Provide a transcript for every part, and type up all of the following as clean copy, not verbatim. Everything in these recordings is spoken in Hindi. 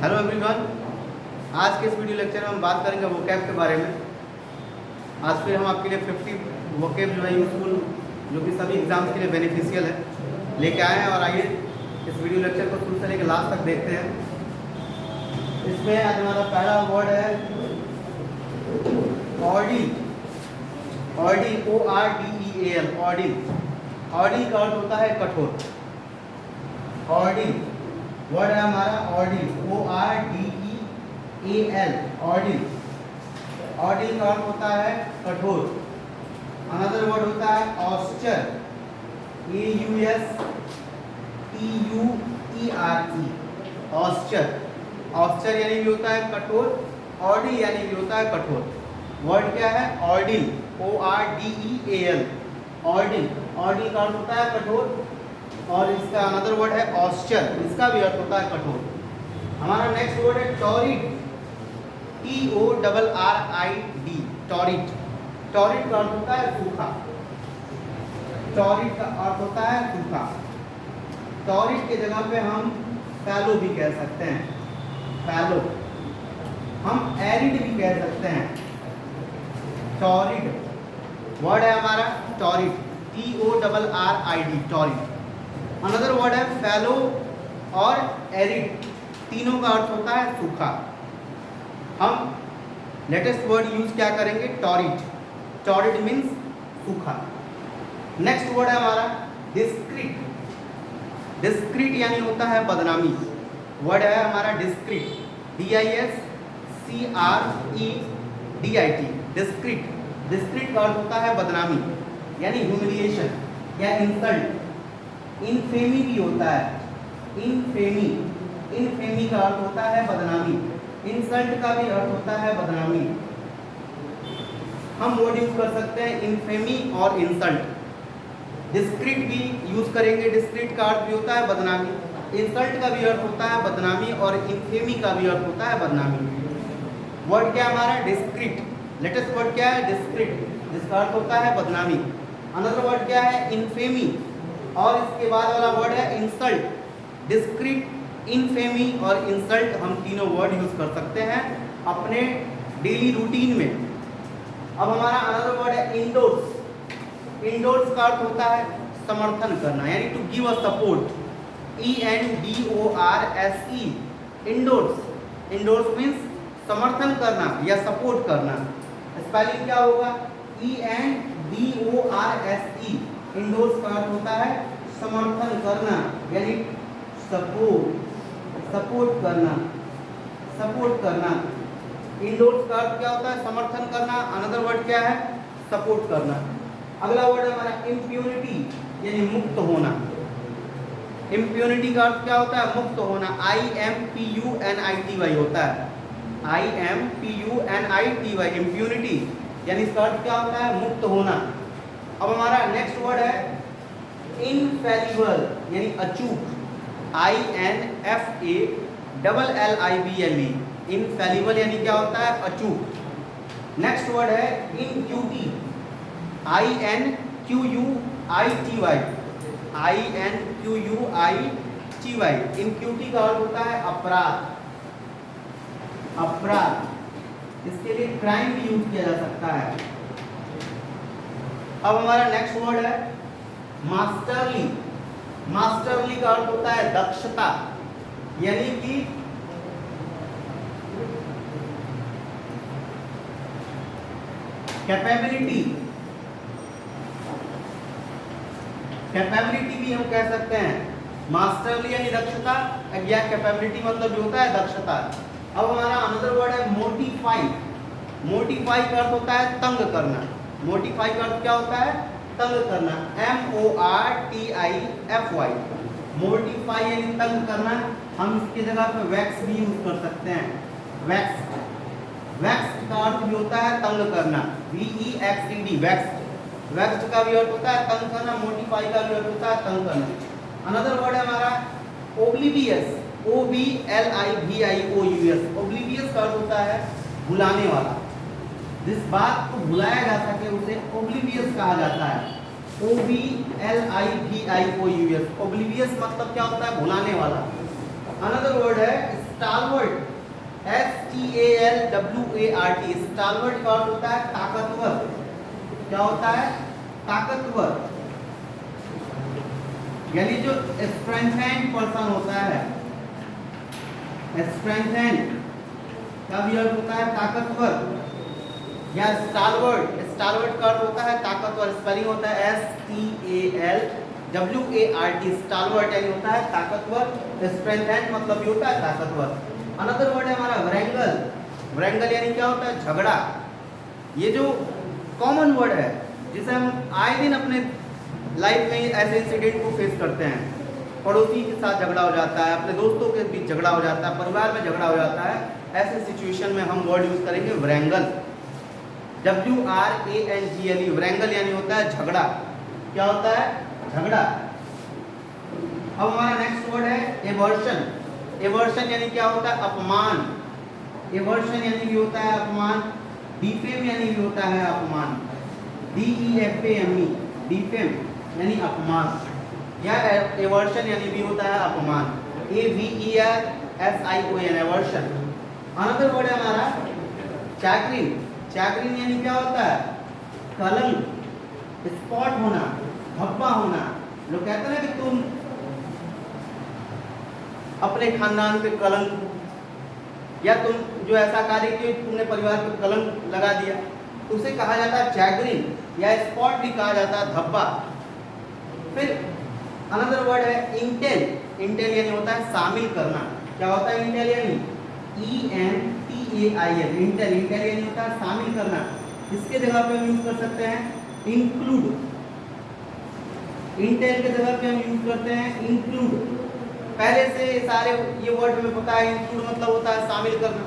हेलो एवरीवन, आज के इस वीडियो लेक्चर में हम बात करेंगे वोकैब के बारे में। आज फिर हम आपके लिए 50 वोकैब जो है यूजफुल, जो कि सभी एग्जाम्स के लिए बेनिफिशियल है, लेके आए हैं। और आइए इस वीडियो लेक्चर को शुरू से लेकर लास्ट तक देखते हैं। इसमें आज हमारा पहला वर्ड है ऑर्डिल। ऑर्डिल, ORDEAL, ऑर्डिल। ऑर्डिल का अर्थ होता है कठोर। ऑर्डिल वर्ड है हमारा ऑर्डिल, ORDEAL, ऑर्डिल। ऑर्डिल का अर्थ होता है कठोर। अनदर वर्ड होता है ऑस्चर, AUSTUERE, ऑस्चर। ऑस्चर यानी भी होता है कठोर, ऑर्डिल यानी भी होता है कठोर। वर्ड क्या है? ऑर्डिल, ORDEAL, ऑर्डिल। ऑर्डिल का अर्थ होता है कठोर। और इसका अनदर वर्ड है ऑस्चर, इसका भी अर्थ होता है कठोर। हमारा नेक्स्ट वर्ड है टॉरिड, TORRID, टॉरिड। टॉरिड का अर्थ होता है सूखा। टॉरिड का अर्थ होता है सूखा। टॉरिड के जगह पे हम फैलो भी कह सकते हैं, फैलो। हम एरिड भी कह सकते हैं। टॉरिड वर्ड है हमारा torrid, TORRID, torrid. Another word है फैलो और एरिड, तीनों का अर्थ होता है सूखा। हम लेटेस्ट वर्ड यूज क्या करेंगे? टॉरिड। टॉरिड मीन्स सूखा। नेक्स्ट वर्ड है हमारा डिस्क्रीट। डिस्क्रीट यानी होता है बदनामी। वर्ड है हमारा डिस्क्रीट, DISCREDIT, डिस्क्रीट। डिस्क्रीट का अर्थ होता है बदनामी यानी ह्यूमिलिएशन या इंसल्ट। इनफेमी भी होता है, इनफेमी। इनफेमी का अर्थ होता है बदनामी। इंसल्ट का भी अर्थ होता है बदनामी। हम वर्ड यूज कर सकते हैं इनफेमी और इंसल्ट। डिस्क्रीट भी यूज करेंगे, डिस्क्रीट का अर्थ भी होता है बदनामी, इंसल्ट का भी अर्थ होता है बदनामी और इनफेमी का भी अर्थ होता है बदनामी। वर्ड क्या हमारा? डिस्क्रीट। लेटेस्ट वर्ड क्या है? डिस्क्रीट, जिसका अर्थ होता है बदनामी। अनदर वर्ड क्या है? इनफेमी। और इसके बाद वाला वर्ड है इंसल्ट। डिस्क्रीट, इनफेमी और इंसल्ट, हम तीनों वर्ड यूज कर सकते हैं अपने डेली रूटीन में। अब हमारा अनदर वर्ड है इंडोर्स। इंडोर्स का अर्थ होता है समर्थन करना यानी to give a support, ENDORSE, endorse. Endorse means समर्थन करना या सपोर्ट करना। स्पेलिंग क्या होगा? ENDORSE। इंडोर्स का अर्थ होता है समर्थन करना यानी सपोर्ट, सपोर्ट करना, सपोर्ट करना। इंडोर्स का अर्थ क्या होता है? समर्थन करना। अनदर वर्ड क्या है? सपोर्ट करना। अगला वर्ड है हमारा इम्प्यूनिटी यानी मुक्त होना। इम्प्यूनिटी का अर्थ क्या होता है? मुक्त होना, IMPUNITY होता है, IMPUNITY, इम्प्यूनिटी यानी इसका अर्थ क्या होता है? मुक्त होना। अब हमारा नेक्स्ट वर्ड है इनफैलिबल यानी अचूक, INFALLIBLE, इनफैलिबल यानी क्या होता है? अचूक। नेक्स्ट वर्ड है इनक्यूटी, INQUITY, INQUITY, इनक्यूटी का अर्थ होता है अपराध, अपराध। इसके लिए क्राइम भी यूज किया जा सकता है। अब हमारा नेक्स्ट वर्ड है मास्टरली। मास्टरली का अर्थ होता है दक्षता यानी कि कैपेबिलिटी। कैपेबिलिटी भी हम कह सकते हैं। मास्टरली यानी दक्षता, या कैपेबिलिटी मतलब जो होता है दक्षता। अब हमारा अनदर वर्ड है मोटिफाई। मोटिफाई का अर्थ होता है तंग करना। मोटिफाई का अर्थ क्या होता है? तंग करना, MORTIFY, मोटिफाई यानी तंग करना। हम इसकी जगह पे वैक्स भी यूज कर सकते हैं, वैक्स। वैक्स का अर्थ भी होता है तंग करना, VEXED, वैक्स। वैक्स का भी अर्थ होता है तंग करना, मोटिफाई का भी अर्थ होता है तंग करना। अनदर वर्ड है हमारा ओब्लिवियस, OBLIVIOUS, ओब्लिवियस का अर्थ होता है भुलाने वाला। जिस बात को भुलाया जा सके उसे ओब्लिवियस कहा जाता है, OBLIVIOUS, ओब्लिवियस मतलब क्या होता है? भुलाने वाला। अनदर वर्ड है स्टालवर्ट, WART, स्टालवर्ट का अर्थ होता है ताकतवर। क्या होता है? ताकतवर। यानी जो स्ट्रेंथेंड पर्सन होता है, स्ट्रेंथेंड का भी अर्थ होता है ताकतवर। या स्टालवर्ट, स्टालवर्ट का अर्थ होता है ताकतवर, स्पेलिंग होता है STALWART, स्टालवर्ट यानी होता है ताकतवर, स्ट्रेंथेंड मतलब ये होता है ताकतवर। अनदर वर्ड है हमारा व्रैंगल। व्रैंगल यानी क्या होता है? झगड़ा। ये जो कॉमन वर्ड है जिसे हम आए दिन अपने लाइफ में ऐसे इंसिडेंट को फेस करते हैं। पड़ोसी के साथ झगड़ा हो जाता है, अपने दोस्तों के बीच झगड़ा हो जाता है, परिवार में झगड़ा हो जाता है। ऐसे सिचुएशन में हम वर्ड यूज करेंगे व्रैंगल, WRANGLE। व्रैंगल यानी होता है झगड़ा। क्या होता है? झगड़ा। अब हमारा नेक्स्ट वर्ड है एवर्शन। एवर्शन यानी क्या होता है? अपमान। एवर्शन यानी भी होता है अपमान। डिफेम यानी भी होता है अपमान, DEFAME, डिफेम यानी अपमान। या एवर्शन यानी भी होता है अपमान, AVERSION, एवर्शन। अनदर वर्ड है हमारा चैग्रिन। चैग्रिन यानी क्या होता है? कलंक, स्पॉट होना, धब्बा होना। लोग कहते हैं ना कि तुम अपने खानदान पे कलंक, या तुम जो ऐसा कार्य किए तुमने परिवार पे कलंक लगा दिया, तो उसे कहा जाता है चैग्रिन, या स्पॉट भी कहा जाता है धब्बा। फिर अनदर वर्ड है इंटेल। इंटेल यानी होता है शामिल करना। क्या होता है इंटेल यानी? ENTAIL, Intel. इंटेल यानी होता है शामिल करना। इसके जगह पे हम यूज कर सकते हैं इंक्लूड। इंटेल के जगह पे हम यूज करते हैं इंक्लूड। पहले से सारे ये वर्ड हमें पता है, इंक्लूड मतलब होता है शामिल करना।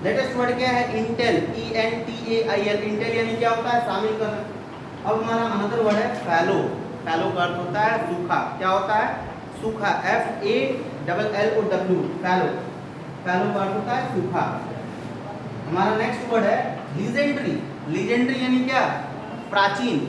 लेटेस्ट वर्ड क्या है? Intel, ENTAIL। इंटेल यानी क्या होता है? शामिल करना। अब हमारा अनदर वर्ड है फैलो। फैलो का अर्थ होता है सूखा। क्या होता है? सूखा, FALLOW, फैलो। फैलो का अर्थ होता है सूखा। हमारा नेक्स्ट वर्ड है लीजेंडरी। लीजेंडरी यानी क्या? प्राचीन।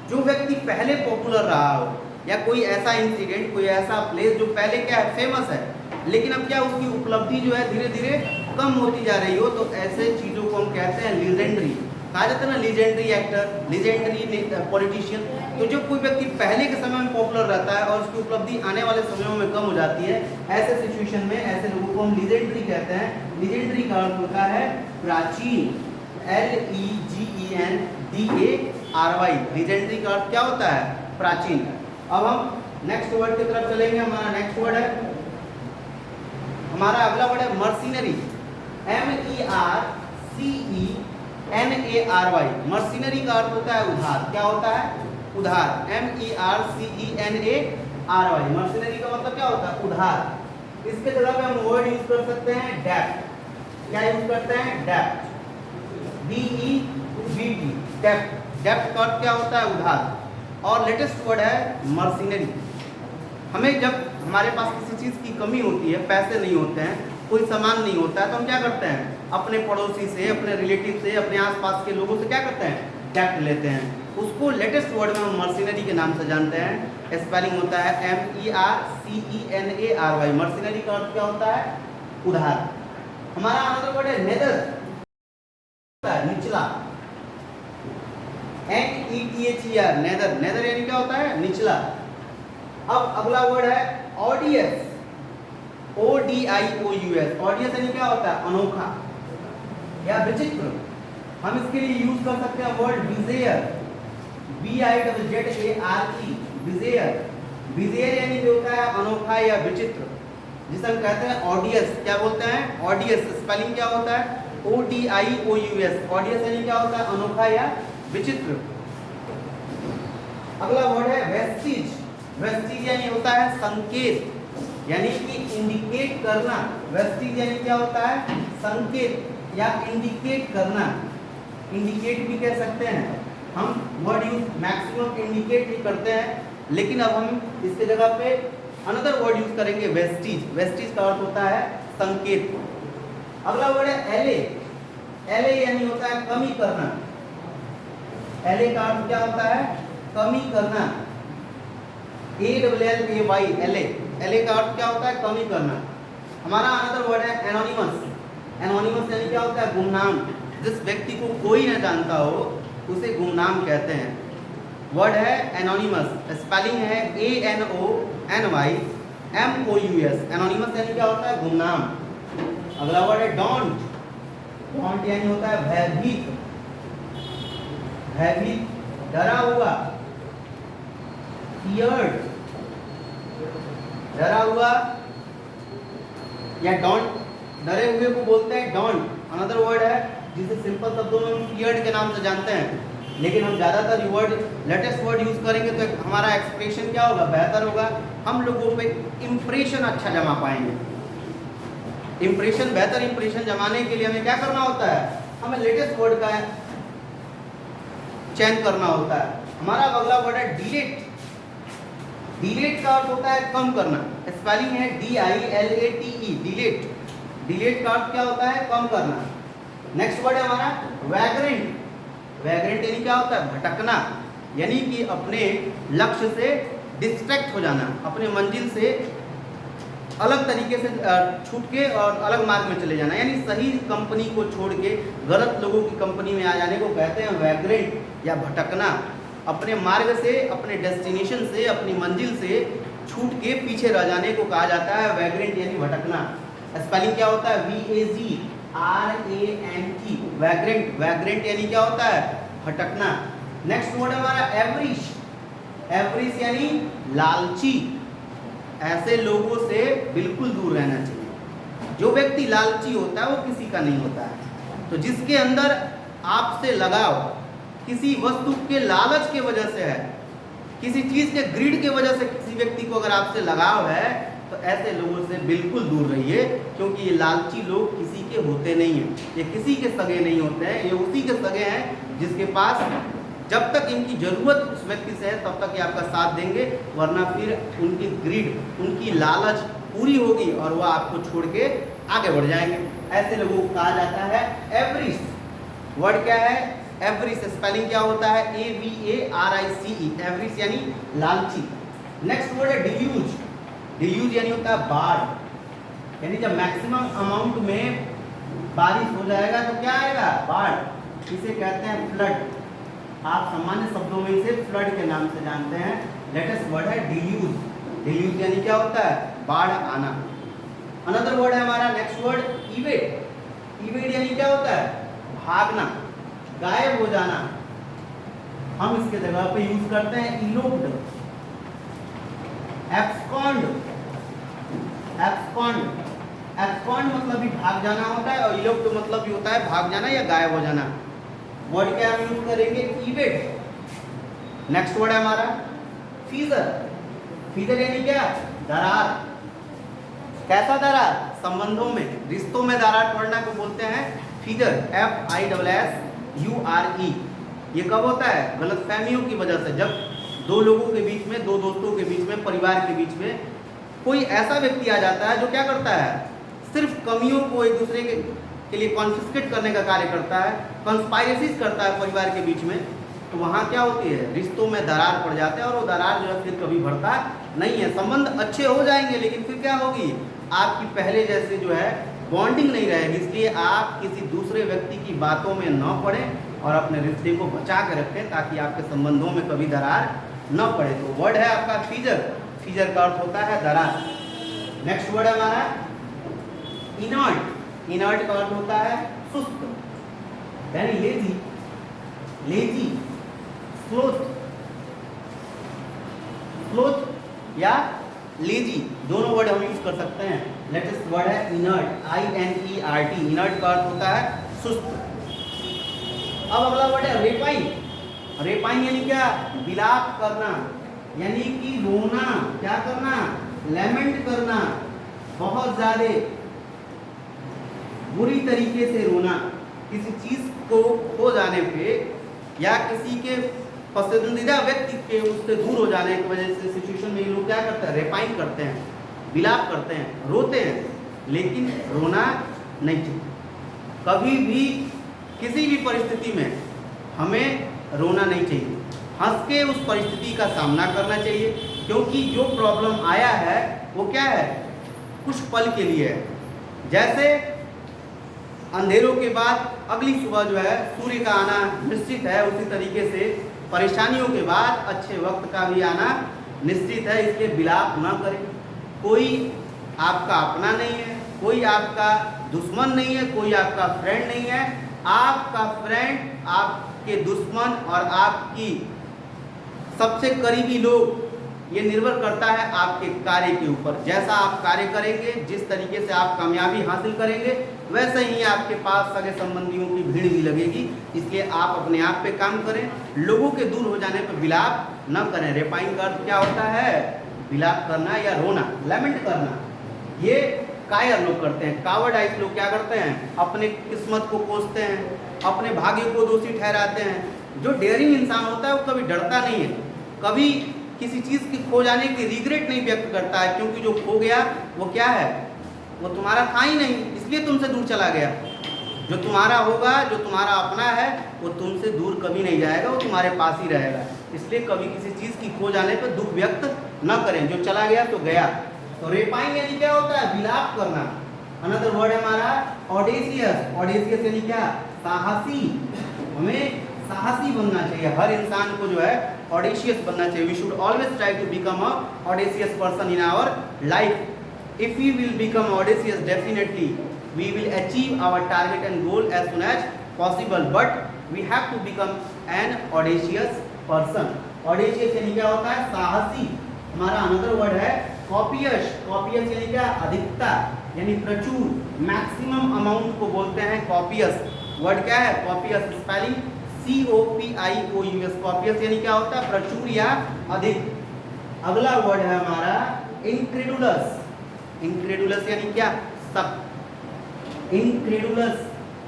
जो व्यक्ति पहले पॉपुलर रहा हो, या कोई ऐसा इंसिडेंट, कोई ऐसा प्लेस जो पहले क्या है? फेमस है, लेकिन अब क्या उसकी उपलब्धि जो है धीरे धीरे कम होती जा रही हो, तो ऐसे चीजों को हम कहते हैं लीजेंडरी। कहा जाता है ना लीजेंडरी एक्टर, लीजेंडरी पॉलिटिशियन। तो जो कोई व्यक्ति पहले के समय में पॉपुलर रहता है और उसकी उपलब्धि आने वाले समयों में कम हो जाती है, ऐसे सिचुएशन में ऐसे लोगों को हम लीजेंडरी कहते हैं। लीजेंडरी का अर्थ होता है प्राचीन, LEGENDARY। लीजेंडरी का अर्थ क्या होता है? प्राचीन। अब हम नेक्स्ट वर्ड की तरफ चलेंगे। हमारा नेक्स्ट वर्ड है, हमारा अगला वर्ड है मर्सिनरी। MERCENARY। मर्सिनरी का अर्थ होता है उधार। क्या होता है? उधार, MERCENARY। मर्सिनरी का मतलब क्या होता है? उधार। इसके जगह पे हम वर्ड यूज कर सकते हैं डेप्ट। क्या यूज करते हैं? डेप्ट, DEBT, डेप्ट। डेप्ट का अर्थ क्या होता है? उधार। और लेटेस्ट वर्ड है मर्सिनरी। हमें जब हमारे पास किसी चीज़ की कमी होती है, पैसे नहीं होते हैं, कोई सामान नहीं होता है, तो हम क्या करते हैं? अपने पड़ोसी से, अपने रिलेटिव से, अपने आसपास के लोगों से क्या करते हैं? डेप्ट लेते हैं। उसको लेटेस्ट वर्ड में हम मर्सिनरी के नाम से जानते हैं। स्पेलिंग होता है MERCENARY। मर्सिनरी का अर्थ क्या होता है? उधार। हमारा अगला वर्ड है नेदर, निचला, NETHER, नेदर। नेदर यानी क्या होता है? निचला। अब अगला वर्ड है ऑडियस, ODIOUS। ऑडियस यानी क्या होता है? अनोखा या विचित्र। हम इसके लिए यूज कर सकते हैं वर्ड विजेयर, BIZZARE, विजेयर। विजेयर यानी जो होता है अनोखा या विचित्र, जिसे हम कहते हैं ऑडियस। क्या बोलते हैं? ऑडियस। स्पेलिंग क्या होता है? ODIOUS। ऑडियस यानी क्या होता है? अनोखा या विचित्र। अगला वर्ड है वेस्टिज। वेस्टिज यानी होता है संकेत, यानी कि इंडिकेट करना। वेस्टिज यानी क्या होता है? संकेत या इंडिकेट करना। इंडिकेट भी कह सकते हैं हम। वर्ड यूज मैक्सिमम इंडिकेट भी करते हैं, लेकिन अब हम इसके जगह पे अनदर वर्ड यूज करेंगे वेस्टिज। वेस्टिज का अर्थ होता है संकेत। अगला वर्ड है LA। LA यानी होता है कमी करना। LA का अर्थ क्या होता है? कमी करना, ALLAY, LA। LA का अर्थ क्या होता है? कमी करना। हमारा अनदर वर्ड है एनोनिमस। एनोनिमस यानी क्या होता है? गुमनाम। जिस व्यक्ति को कोई न जानता हो उसे गुमनाम कहते हैं। वर्ड है एनोनिमस, स्पेलिंग है ANONYMOUS। एनोनिमस यानी क्या होता है? गुमनाम। अगला वर्ड है डोंट। डोंट यानी होता है भयभीत, भयभीत, डरा हुआ, फियर्ड, डरा हुआ या डोंट, डरे हुए को बोलते हैं डोंट। अनदर वर्ड है जिसे सिंपल शब्दों में हम फियर्ड के नाम से जानते हैं, लेकिन हम ज़्यादातर वर्ड लेटेस्ट वर्ड यूज़ करेंगे तो हमारा एक्सप्रेशन क्या होगा? बेहतर होगा। हम लोगों पे इम्प्रेशन अच्छा जमा पाएंगे। इम्प्रेशन, बेहतर इम्प्रेशन जमाने के लिए हमें क्या करना होता है? हमें लेटेस्ट वर्ड का चयन करना होता है। हमारा अगला वर्ड है डिलीट। डिलीट का अर्थ होता है कम करना, स्पेलिंग है DILATE, डिलीट। डिलीट का अर्थ क्या होता है? कम करना। नेक्स्ट वर्ड है हमारा वैग्रेंट। वैग्रेंट यानी क्या होता है? भटकना, यानी कि अपने लक्ष्य से डिस्ट्रैक्ट हो जाना, अपने मंजिल से अलग तरीके से छूट के और अलग मार्ग में चले जाना, यानी सही कंपनी को छोड़ के गलत लोगों की कंपनी में आ जाने को कहते हैं वैग्रेंट या भटकना। अपने मार्ग से, अपने डेस्टिनेशन से, अपनी मंजिल से छूट के पीछे रह जाने को कहा जाता है वैग्रेंट यानी भटकना। स्पेलिंग क्या होता है? VAGRANT, vagrant. वैग्रेंट यानी क्या होता है? भटकना। नेक्स्ट वर्ड है हमारा एवरिश। एवरिश यानी लालची। ऐसे लोगों से बिल्कुल दूर रहना चाहिए। जो व्यक्ति लालची होता है वो किसी का नहीं होता है। तो जिसके अंदर आपसे लगाव किसी वस्तु के लालच के वजह से है, किसी चीज़ के ग्रीड के वजह से किसी व्यक्ति को अगर आपसे लगाव है तो ऐसे लोगों से बिल्कुल दूर रहिए, क्योंकि ये लालची लोग किसी के होते नहीं हैं, ये किसी के सगे नहीं होते हैं। ये उसी के सगे हैं जिसके पास जब तक इनकी ज़रूरत उस व्यक्ति से है तब तक ये आपका साथ देंगे, वरना फिर उनकी ग्रीड, उनकी लालच पूरी होगी और वह आपको छोड़ के आगे बढ़ जाएंगे। ऐसे लोगों को कहा जाता है एवरिश। वर्ड क्या है? एवरिश। स्पेलिंग क्या होता है? AVARICE, एवरिश यानी लालची। नेक्स्ट वर्ड है डिल्यूज। डिल्यूज यानी होता है बाढ़, यानी जब मैक्सिमम अमाउंट में बारिश हो जाएगा तो क्या आएगा? बाढ़। इसे कहते हैं फ्लड। आप सामान्य शब्दों में इसे फ्लड के नाम से जानते हैं। लेटेस्ट वर्ड है डिल्यूज। डिल्यूज यानी क्या होता है? बाढ़ आना। अनदर वर्ड है हमारा नेक्स्ट वर्ड इवेड। इवेड यानी क्या होता है? भागना, गायब हो जाना। हम इसके जगह पे यूज करते हैं इलोप्ड, एब्सकॉन्ड। एब्सकॉन्ड, एब्सकॉन्ड मतलब भी भाग जाना होता है और इलोप्ड मतलब भी होता है भाग जाना या गायब हो जाना। वर्ड क्या हम यूज करेंगे? इवेड। नेक्स्ट वर्ड है हमारा फीजर। फीजर यानी क्या? दरार। कैसा दरार? संबंधों में, रिश्तों में दरार पड़ना को बोलते हैं फीजर। FISSURE। ये कब होता है? गलतफहमियों की वजह से, जब दो लोगों के बीच में, दो दोस्तों के बीच में, परिवार के बीच में कोई ऐसा व्यक्ति आ जाता है जो क्या करता है? सिर्फ कमियों को एक दूसरे के लिए कॉन्फिस्केट करने का कार्य करता है, कंस्पायरेसीज करता है परिवार के बीच में, तो वहाँ क्या होती है? रिश्तों में दरार पड़ जाते हैं और वो दरार जो है फिर कभी बढ़ता नहीं है। संबंध अच्छे हो जाएंगे लेकिन फिर क्या होगी? आपकी पहले जैसे जो है बॉन्डिंग नहीं रहेगी। इसलिए आप किसी दूसरे व्यक्ति की बातों में न पड़ें और अपने रिश्ते को बचा कर रखें ताकि आपके संबंधों में कभी दरार न पड़े। तो वर्ड है आपका फीजर। फीजर का अर्थ होता है दरार। नेक्स्ट वर्ड है हमारा इनर्ट। इनर्ट का अर्थ होता है सुस्त, यानी लेजी। लेजी, स्लोथ, स्लोथ या लेजी, दोनों वर्ड हम यूज कर सकते हैं। लेटेस्ट वर्ड है इनर्ट, INERT। इनर्ट का अर्थ होता है सुस्त। अब अगला वर्ड है रेपाइन। रेपाइन यानी क्या? विलाप करना, यानी कि रोना। क्या करना? लेमेंट करना, बहुत ज्यादा बुरी तरीके से रोना। किसी चीज को खो जाने पे या किसी के पसंदीदा व्यक्ति के उससे दूर हो जाने की वजह से सिचुएशन में ये लोग क्या करते हैं? रेपाइन करते हैं, विलाप करते हैं, रोते हैं। लेकिन रोना नहीं चाहिए कभी भी, किसी भी परिस्थिति में हमें रोना नहीं चाहिए। हंस के उस परिस्थिति का सामना करना चाहिए, क्योंकि जो प्रॉब्लम आया है वो क्या है? कुछ पल के लिए है। जैसे अंधेरों के बाद अगली सुबह जो है सूर्य का आना निश्चित है, उसी तरीके से परेशानियों के बाद अच्छे वक्त का भी आना निश्चित है, इसलिए विलाप न करें। कोई आपका अपना नहीं है, कोई आपका दुश्मन नहीं है, कोई आपका फ्रेंड नहीं है। आपका फ्रेंड, आपके दुश्मन और आपकी सबसे करीबी लोग, ये निर्भर करता है आपके कार्य के ऊपर। जैसा आप कार्य करेंगे, जिस तरीके से आप कामयाबी हासिल करेंगे, वैसे ही आपके पास सगे संबंधियों की भीड़ भी लगेगी। इसलिए आप अपने आप पे काम करें, लोगों के दूर हो जाने पर विलाप न करें। रेपाइन का अर्थ क्या होता है? विलाप करना या रोना, लैमेंट करना। ये कायर लोग करते हैं, कावर्डाइज लोग क्या करते हैं? अपने किस्मत को कोसते हैं, अपने भाग्य को दोषी ठहराते हैं। जो डेयरिंग इंसान होता है वो कभी डरता नहीं है, कभी किसी चीज़ की खो जाने की रिग्रेट नहीं व्यक्त करता है, क्योंकि जो खो गया वो क्या है? वो तुम्हारा था ही नहीं, इसलिए तुमसे दूर चला गया। जो तुम्हारा होगा, जो तुम्हारा अपना है, वो तुमसे दूर कभी नहीं जाएगा, वो तुम्हारे पास ही रहेगा। इसलिए कभी किसी चीज़ की खो जाने पर दुख व्यक्त न करें। जो चला गया तो गया। तो रेपाइन यानी क्या होता है? विलाप करना। अनदर वर्ड है हमारा ऑडेसियस। ऑडेसियस यानी क्या? साहसी। हमें साहसी बनना चाहिए, हर इंसान को जो है ऑडेशियस बनना चाहिए। We should always try to become a audacious person in our life. If we will become audacious, definitely we will achieve our target and goal as soon as possible, but we have to become an audacious person. Audacious यानी क्या होता है? साहसी। हमारा अनदर वर्ड है कॉपियस। कॉपियस यानी क्या? अधिकता, यानी प्रचुर, मैक्सिमम अमाउंट को बोलते हैं कॉपियस। वर्ड क्या है? Copious, spelling COPIOUS। कॉपियस यानी क्या होता है? प्रचुर या अधिक। अगला वर्ड है हमारा इनक्रेडुलस। इनक्रेडुलस यानी क्या? शक। इनक्रेडुलस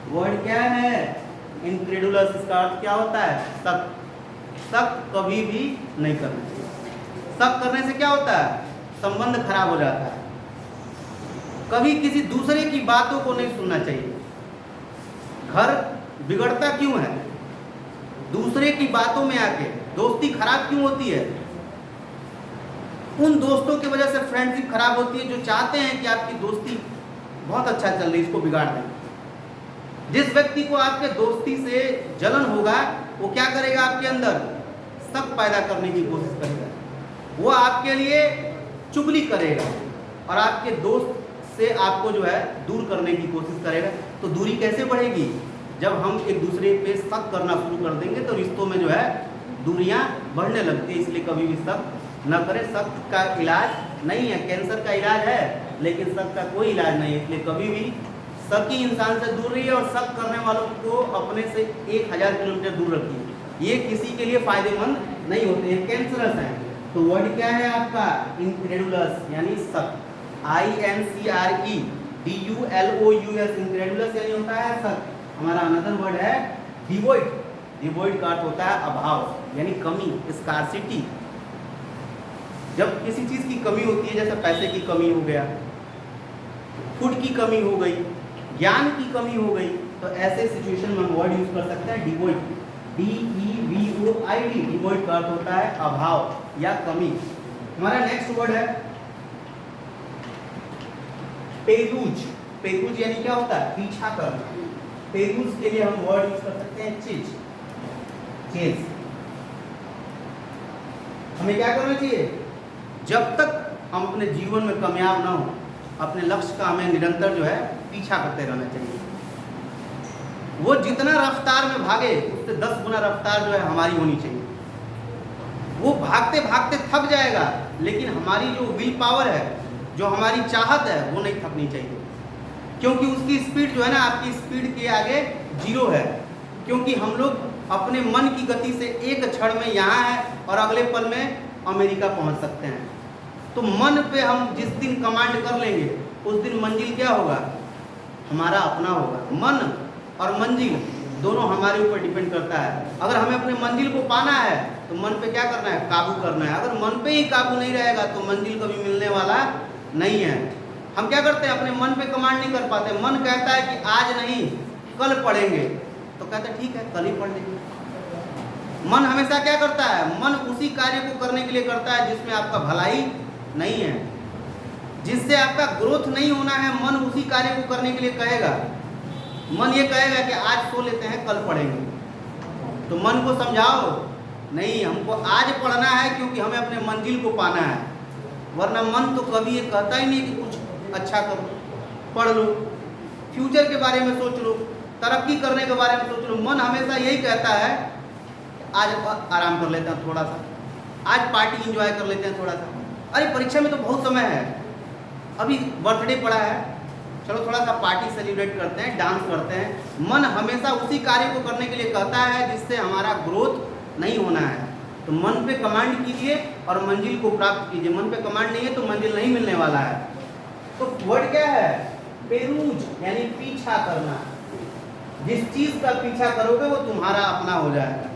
वर्ड क्या है? इनक्रेडुलस, इसका अर्थ क्या होता है? शक। शक कभी भी नहीं करना चाहिए। शक करने से क्या होता है? संबंध खराब हो जाता है। कभी किसी दूसरे की बातों को नहीं सुनना चाहिए। घर बिगड़ता क्यों है? दूसरे की बातों में आके। दोस्ती खराब क्यों होती है? उन दोस्तों की वजह से फ्रेंडशिप खराब होती है जो चाहते हैं कि आपकी दोस्ती बहुत अच्छा चल रही है, इसको बिगाड़ दें। जिस व्यक्ति को आपके दोस्ती से जलन होगा, वो क्या करेगा? आपके अंदर शक पैदा करने की कोशिश करेगा। वो आपके लिए चुगली करेगा और आपके दोस्त से आपको जो है दूर करने की कोशिश करेगा। तो दूरी कैसे बढ़ेगी? जब हम एक दूसरे पे शक करना शुरू कर देंगे तो रिश्तों में जो है दूरियां बढ़ने लगती है। इसलिए कभी भी शक न करें। शक का इलाज नहीं है, कैंसर का इलाज है, लेकिन शक का कोई इलाज नहीं है। इसलिए कभी भी शकी इंसान से दूर रहिए और शक करने वालों को अपने से 1000 किलोमीटर दूर रखिए। ये किसी के लिए फायदेमंद नहीं होते हैं, कैंसरस हैं। तो वर्ड क्या है आपका? इनक्रेडुलस यानी शक। INCREDULOUS। इनक्रेडुलस यानी होता है शक। हमारा अनदर वर्ड है डिवॉइड। डिवॉइड का अर्थ होता है अभाव, यानी कमी, स्कार्सिटी। जब किसी चीज की कमी होती है, जैसे पैसे की कमी हो गया, फूड की कमी हो गई, ज्ञान की कमी हो गई, तो ऐसे सिचुएशन में हम वर्ड यूज कर सकते हैं डिवॉइड। DEVOID। डिवॉइड का अर्थ होता है अभाव या कमी। हमारा नेक्स्ट वर्ड है पेरूज। पेरूज यानी क्या होता है? पीछा करना। पेरूज के लिए हम वर्ड यूज कर सकते हैं चीज। चेज। हमें क्या करना चाहिए? जब तक हम अपने जीवन में कामयाब ना हो, अपने लक्ष्य का हमें निरंतर जो है पीछा करते रहना चाहिए। वो जितना रफ्तार में भागे, उससे 10 गुना रफ्तार जो है हमारी होनी चाहिए। वो भागते भागते थक जाएगा, लेकिन हमारी जो विल पावर है, जो हमारी चाहत है, वो नहीं थकनी चाहिए। क्योंकि उसकी स्पीड जो है ना, आपकी स्पीड के आगे जीरो है। क्योंकि हम लोग अपने मन की गति से एक क्षण में यहाँ है और अगले पल में अमेरिका पहुँच सकते हैं। तो मन पे हम जिस दिन कमांड कर लेंगे, उस दिन मंजिल क्या होगा? हमारा अपना होगा। मन और मंजिल दोनों हमारे ऊपर डिपेंड करता है। अगर हमें अपने मंजिल को पाना है तो मन पे क्या करना है? काबू करना है। अगर मन पे ही काबू नहीं रहेगा तो मंजिल कभी मिलने वाला नहीं है। हम क्या करते हैं? अपने मन पे कमांड नहीं कर पाते। मन कहता है कि आज नहीं, कल पढ़ेंगे, तो कहते हैं ठीक है, कल ही पढ़ लेंगे। मन हमेशा क्या करता है? मन उसी कार्य को करने के लिए करता है जिसमें आपका भलाई नहीं है, जिससे आपका ग्रोथ नहीं होना है। मन उसी कार्य को करने के लिए कहेगा। मन ये कहेगा कि आज सो लेते हैं कल पढ़ेंगे, तो मन को समझाओ नहीं, हमको आज पढ़ना है क्योंकि हमें अपने मंजिल को पाना है, वरना मन तो कभी ये कहता ही नहीं कि कुछ अच्छा करो, पढ़ लो, फ्यूचर के बारे में सोच लो, तरक्की करने के बारे में सोच लो। मन हमेशा यही कहता है आज आराम कर लेते हैं थोड़ा सा, आज पार्टी एंजॉय कर लेते हैं थोड़ा सा, अरे परीक्षा में तो बहुत समय है, अभी बर्थडे पड़ा है, चलो थोड़ा सा पार्टी सेलिब्रेट करते हैं, डांस करते हैं। मन हमेशा उसी कार्य को करने के लिए कहता है जिससे हमारा ग्रोथ नहीं होना है। तो मन पे कमांड कीजिए और मंजिल को प्राप्त कीजिए। मन पे कमांड नहीं है तो मंजिल नहीं मिलने वाला है। तो वर्ड क्या है? पेरूज, यानी पीछा करना। जिस चीज का पीछा करोगे वो तुम्हारा अपना हो जाएगा,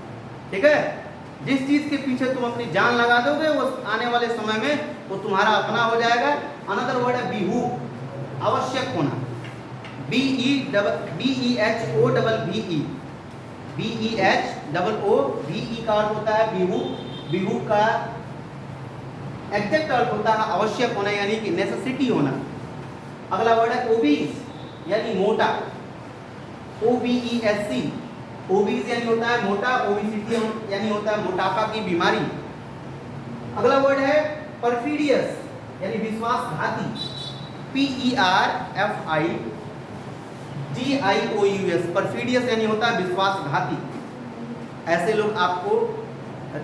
ठीक है। जिस चीज के पीछे तुम अपनी जान लगा दोगे वो आने वाले समय में वो तुम्हारा अपना हो जाएगा। अनदर वर्ड है बीहू, आवश्यक होना। BEHOOVE का अर्थ होता है बीहू। बीहू का एग्जैक्ट अर्थ होता है आवश्यक होना, यानी कि नेसेसिटी होना। अगला वर्ड है ओबीज, यानी मोटा। OBESC, ओबीज यानी होता है मोटा, ओबेसिटी यानी होता है मोटापा की बीमारी। अगला वर्ड है परफिडियस, यानी विश्वासघाती। PERFIDIOUS, परफिडियस यानी होता है विश्वासघाती। ऐसे लोग आपको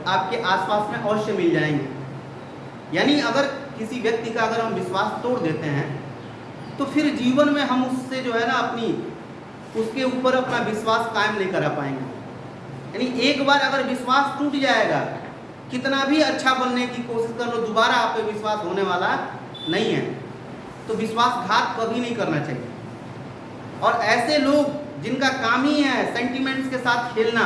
आपके आसपास में अवश्य मिल जाएंगे। यानी अगर किसी व्यक्ति का अगर हम विश्वास तोड़ देते हैं तो फिर जीवन में हम उससे जो है ना उसके ऊपर अपना विश्वास कायम नहीं करा पाएंगे। यानी एक बार अगर विश्वास टूट जाएगा, कितना भी अच्छा बनने की कोशिश कर लो, दोबारा आप पे विश्वास होने वाला नहीं है। तो विश्वासघात कभी नहीं करना चाहिए। और ऐसे लोग जिनका काम ही है सेंटिमेंट्स के साथ खेलना,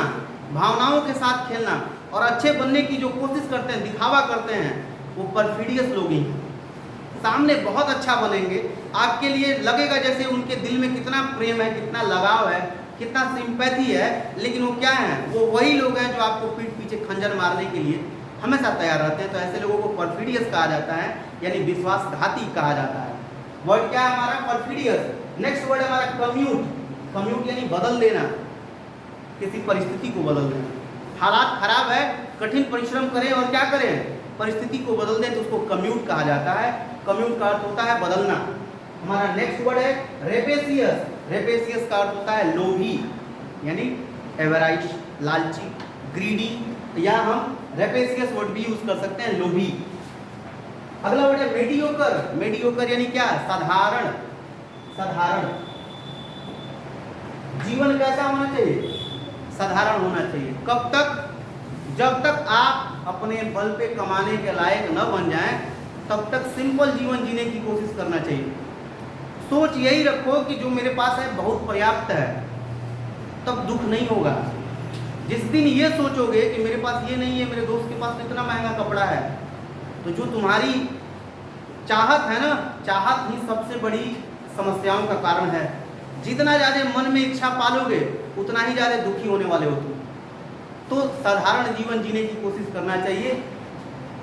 भावनाओं के साथ खेलना और अच्छे बनने की जो कोशिश करते हैं, दिखावा करते हैं, वो परफिडियस लोग ही हैं। सामने बहुत अच्छा बनेंगे, आपके लिए लगेगा जैसे उनके दिल में कितना प्रेम है, कितना लगाव है, कितना सिंपैथी है, लेकिन वो क्या है? वो वही लोग हैं जो आपको पीठ पीछे खंजर मारने के लिए हमेशा तैयार रहते हैं। तो ऐसे लोगों को परफिडियस कहा जाता है, यानी विश्वासघाती कहा जाता है। वर्ड क्या है हमारा? परफिडियस। नेक्स्ट वर्ड है हमारा कम्यूट। कम्यूट यानी बदल देना, किसी परिस्थिति को बदल देना। हालात खराब है, कठिन परिश्रम करें और क्या करें? परिस्थिति को बदल दें, तो उसको कम्यूट कहा जाता है। कम्यूट का अर्थ होता है बदलना। हमारा नेक्स्ट वर्ड है रेपेसियस। रेपेसियस का अर्थ होता है लोभी, यानी एवराइज, लालची, ग्रीडी, या हम रेपेसियस वर्ड भी यूज कर सकते हैं, लोभी। अगला वर्ड है मेडियोकर। मेडियोकर यानी क्या? साधारण। साधारण। जीवन कैसा होना चाहिए? साधारण होना चाहिए। कब तक? जब तक आप अपने बल पे कमाने के लायक न बन जाएं, तब तक सिंपल जीवन जीने की कोशिश करना चाहिए। सोच यही रखो कि जो मेरे पास है बहुत पर्याप्त है, तब दुख नहीं होगा। जिस दिन ये सोचोगे कि मेरे पास ये नहीं है, मेरे दोस्त के पास इतना महंगा कपड़ा है, तो जो तुम्हारी चाहत है ना, चाहत ही सबसे बड़ी समस्याओं का कारण है। जितना ज़्यादा मन में इच्छा पालोगे, उतना ही ज़्यादा दुखी होने वाले हो तुम। तो साधारण जीवन जीने की कोशिश करना चाहिए,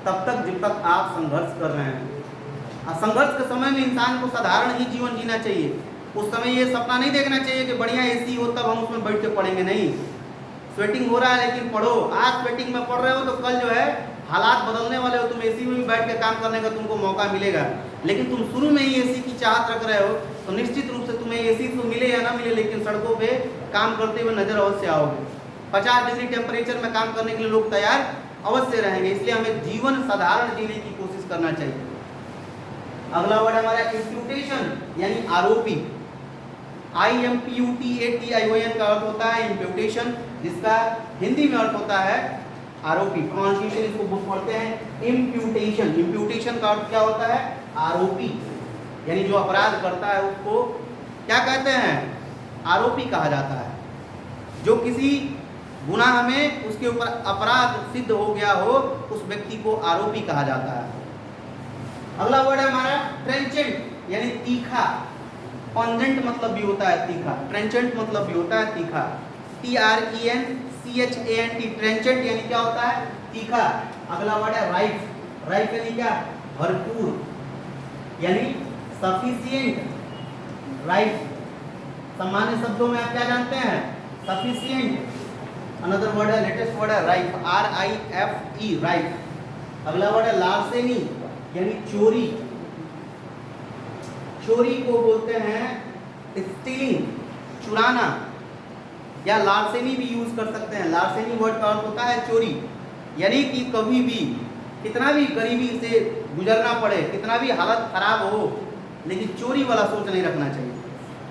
तब तक जब तक आप संघर्ष कर रहे हैं। संघर्ष के समय में इंसान को साधारण ही जीवन जीना चाहिए। उस समय ये सपना नहीं देखना चाहिए कि बढ़िया एसी हो तब हम उसमें बैठ के पढ़ेंगे। नहीं, स्वेटिंग हो रहा है लेकिन पढ़ो। आज स्वेटिंग में पढ़ रहे हो तो कल जो है हालात बदलने वाले हो, तुम एसी में भी बैठ के काम करने का तुमको मौका मिलेगा। लेकिन तुम शुरू में ही एसी की चाहत रख रहे हो तो निश्चित रूप से तुम्हें एसी तो मिले या ना मिले, लेकिन सड़कों पे काम करते हुए नजर अवश्य आओगे। 50 डिग्री टेम्परेचर में काम करने के लिए लोग तैयार अवश्य रहेंगे। इसलिए हमें जीवन साधारण जीने की कोशिश करना चाहिए। अगला वर्ड हमारा इम्प्यूटेशन, यानी आरोपी। IMPUTATION का अर्थ होता है इम्प्यूटेशन, जिसका हिंदी में अर्थ होता है आरोपी। प्रोनाउंसिएशन इसको बुक पढ़ते हैं इम्प्यूटेशन। इम्प्यूटेशन का अर्थ क्या होता है? आरोपी। यानी जो अपराध करता है उसको क्या कहते हैं? आरोपी कहा जाता है। जो किसी गुनाह में उसके ऊपर अपराध सिद्ध हो गया हो, उस व्यक्ति को आरोपी कहा जाता है। अगला वर्ड है हमारा ट्रेंचेंट, यानी तीखा। पंजेंट मतलब भी होता है तीखा, ट्रेंचेंट मतलब भी होता है तीखा। TRENCHANT, ट्रेंचेंट यानी क्या होता है? तीखा। अगला वर्ड है राइफ। राइफ यानी क्या? भरपूर, यानी सफिशिएंट। राइफ सामान्य शब्दों में आप क्या जानते हैं? सफिशिएंट। अनदर वर्ड है, लेटेस्ट वर्ड है राइफ, RIFE, राइफ। अगला वर्ड है लार्सेनी, यानी चोरी। चोरी को बोलते हैं स्टीलिंग, चुराना, या लार्सेनी भी यूज कर सकते हैं। लार्सेनी वर्ड का अर्थ होता है चोरी, यानी कि कभी भी कितना भी गरीबी से गुजरना पड़े, कितना भी हालत खराब हो, लेकिन चोरी वाला सोच नहीं रखना चाहिए।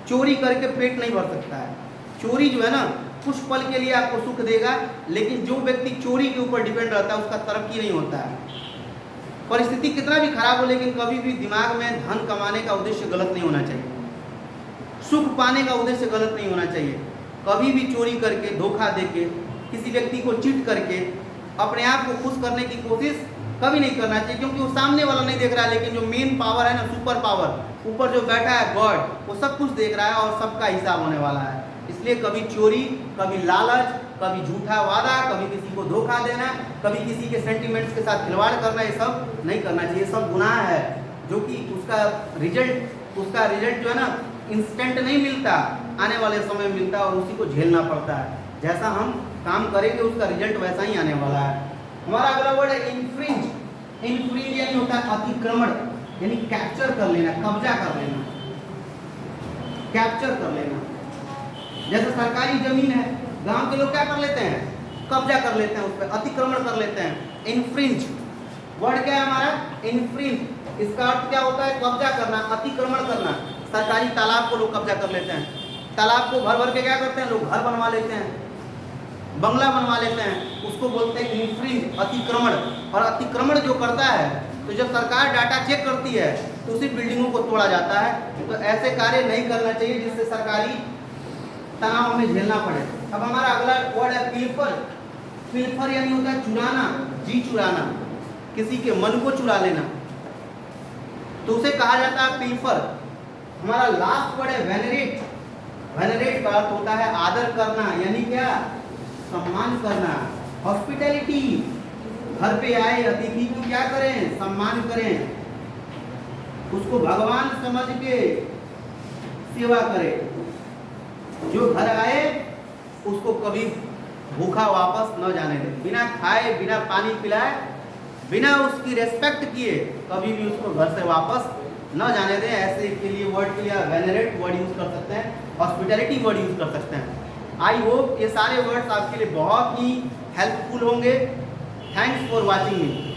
चोरी करके पेट नहीं भर सकता है। चोरी जो है ना, कुछ पल के लिए आपको सुख देगा, लेकिन जो व्यक्ति चोरी के ऊपर डिपेंड रहता है उसका तरक्की नहीं होता है। परिस्थिति कितना भी खराब हो, लेकिन कभी भी दिमाग में धन कमाने का उद्देश्य गलत नहीं होना चाहिए, सुख पाने का उद्देश्य गलत नहीं होना चाहिए। कभी भी चोरी करके, धोखा देके, किसी व्यक्ति को चीट करके अपने आप को खुश करने की कोशिश कभी नहीं करना चाहिए, क्योंकि वो सामने वाला नहीं देख रहा है, लेकिन जो मेन पावर है ना, सुपर पावर, ऊपर जो बैठा है गॉड, वो सब कुछ देख रहा है और सबका हिसाब होने वाला है। इसलिए कभी चोरी, कभी लालच, कभी झूठा वादा, कभी किसी को धोखा देना, कभी किसी के सेंटिमेंट्स के साथ खिलवाड़ करना, ये सब नहीं करना चाहिए। सब गुनाह है, जो कि उसका रिजल्ट जो है ना, इंस्टेंट नहीं मिलता, आने वाले समय मिलता है और उसी को झेलना पड़ता है। जैसा हम काम करेंगे उसका रिजल्ट वैसा ही आने वाला है। हमारा अगला वर्ड है इन्फ्रिंज। इन्फ्रिंज यानी होता है अतिक्रमण, यानी कैप्चर कर लेना, कब्जा कर लेना, कैप्चर कर लेना। जैसे सरकारी जमीन है, गांव के लोग क्या कर लेते हैं? कब्जा कर लेते हैं, उस पर अतिक्रमण कर लेते हैं। इन्फ्रिंज वर्ड क्या है हमारा? इन्फ्रिंज। इसका अर्थ क्या होता है? कब्जा करना, अतिक्रमण करना। सरकारी तालाब को लोग कब्जा कर लेते हैं, तालाब को भर भर के क्या करते हैं लोग? घर बनवा लेते हैं, बंगला बनवा लेते हैं, उसको बोलते हैं इन्फ्रिंज, अतिक्रमण। और अतिक्रमण जो करता है, तो जब सरकार डाटा चेक करती है तो उसी बिल्डिंगों को तोड़ा जाता है। तो ऐसे कार्य नहीं करना चाहिए जिससे सरकारी तनाव हमें झेलना पड़े। अब हमारा अगला वर्ड है पिल्फर। पिल्फर यानी होता है चुराना, जी चुराना, किसी के मन को चुरा लेना, तो उसे कहा जाता है पिल्फर। हमारा लास्ट वर्ड है वेनरेट। वेनरेट का अर्थ होता है आदर करना, यानी क्या? सम्मान करना। हॉस्पिटैलिटी, घर पे आए अतिथि की क्या करें? सम्मान करें, उसको भगवान समझ के सेवा करें। जो घर आए उसको कभी भूखा वापस न जाने दें, बिना खाए, बिना पानी पिलाए, बिना उसकी रेस्पेक्ट किए कभी भी उसको घर से वापस न जाने दें। ऐसे के लिए वर्ड के लिए वेनरेट वर्ड यूज कर सकते हैं, हॉस्पिटैलिटी वर्ड यूज कर सकते हैं। आई होप ये सारे वर्ड्स आपके लिए बहुत ही हेल्पफुल होंगे। Thanks for watching me.